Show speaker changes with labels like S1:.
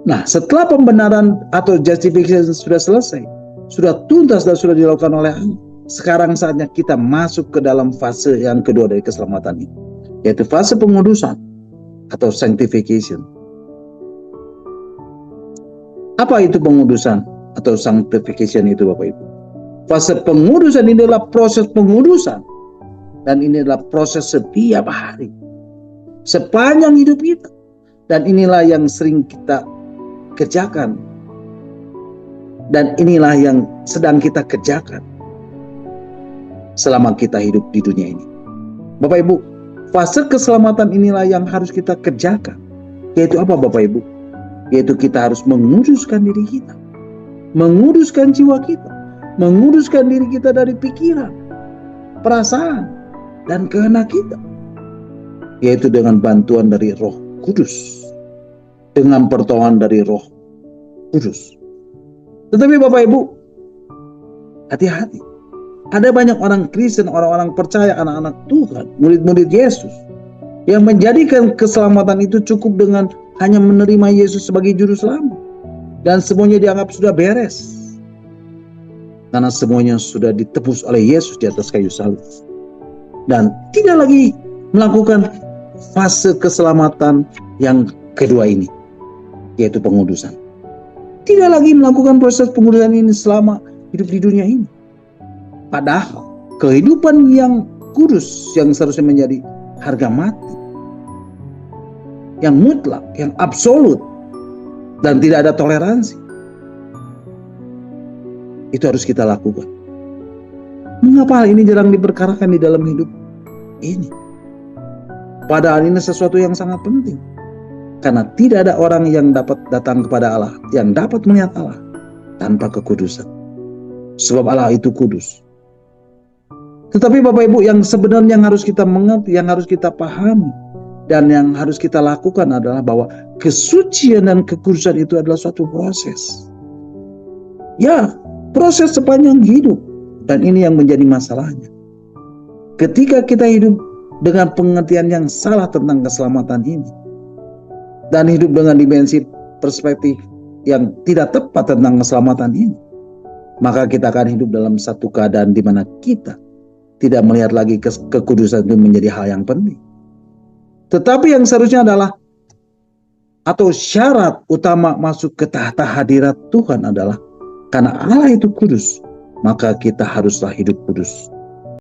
S1: Nah, setelah pembenaran atau justification sudah selesai, sudah tuntas dan sudah dilakukan oleh Allah, sekarang saatnya kita masuk ke dalam fase yang kedua dari keselamatan ini, yaitu fase pengudusan atau sanctification. Apa itu pengudusan atau sanctification itu, Bapak Ibu? Fase pengudusan ini adalah proses pengudusan, dan ini adalah proses setiap hari sepanjang hidup kita, dan inilah yang sering kita kerjakan, dan inilah yang sedang kita kerjakan selama kita hidup di dunia ini. Bapak Ibu, fase keselamatan inilah yang harus kita kerjakan. Yaitu apa, Bapak Ibu? Yaitu kita harus menguduskan diri kita, menguduskan jiwa kita, menguduskan diri kita dari pikiran, perasaan, dan kehendak kita, yaitu dengan bantuan dari Roh Kudus, dengan pertolongan dari Roh Kudus. Tetapi Bapak Ibu, hati-hati. Ada banyak orang Kristen, orang-orang percaya, anak-anak Tuhan, murid-murid Yesus, yang menjadikan keselamatan itu cukup dengan hanya menerima Yesus sebagai juru selamat, dan semuanya dianggap sudah beres, karena semuanya sudah ditebus oleh Yesus di atas kayu salib, dan tidak lagi melakukan fase keselamatan yang kedua ini, yaitu pengudusan. Tidak lagi melakukan proses pengudusan ini selama hidup di dunia ini. Padahal kehidupan yang kudus, yang seharusnya menjadi harga mati, yang mutlak, yang absolut, dan tidak ada toleransi, itu harus kita lakukan. Mengapa hal ini jarang diperkarakan di dalam hidup ini? Padahal ini sesuatu yang sangat penting. Karena tidak ada orang yang dapat datang kepada Allah, yang dapat melihat Allah tanpa kekudusan. Sebab Allah itu kudus. Tetapi Bapak Ibu, yang sebenarnya yang harus kita mengerti, yang harus kita pahami, dan yang harus kita lakukan adalah bahwa kesucian dan kekudusan itu adalah suatu proses. Ya, proses sepanjang hidup. Dan ini yang menjadi masalahnya. Ketika kita hidup dengan pengertian yang salah tentang keselamatan ini, dan hidup dengan dimensi perspektif yang tidak tepat tentang keselamatan ini, maka kita akan hidup dalam satu keadaan di mana kita tidak melihat lagi kekudusan itu menjadi hal yang penting. Tetapi yang seharusnya adalah, atau syarat utama masuk ke tahta hadirat Tuhan adalah, karena Allah itu kudus, maka kita haruslah hidup kudus.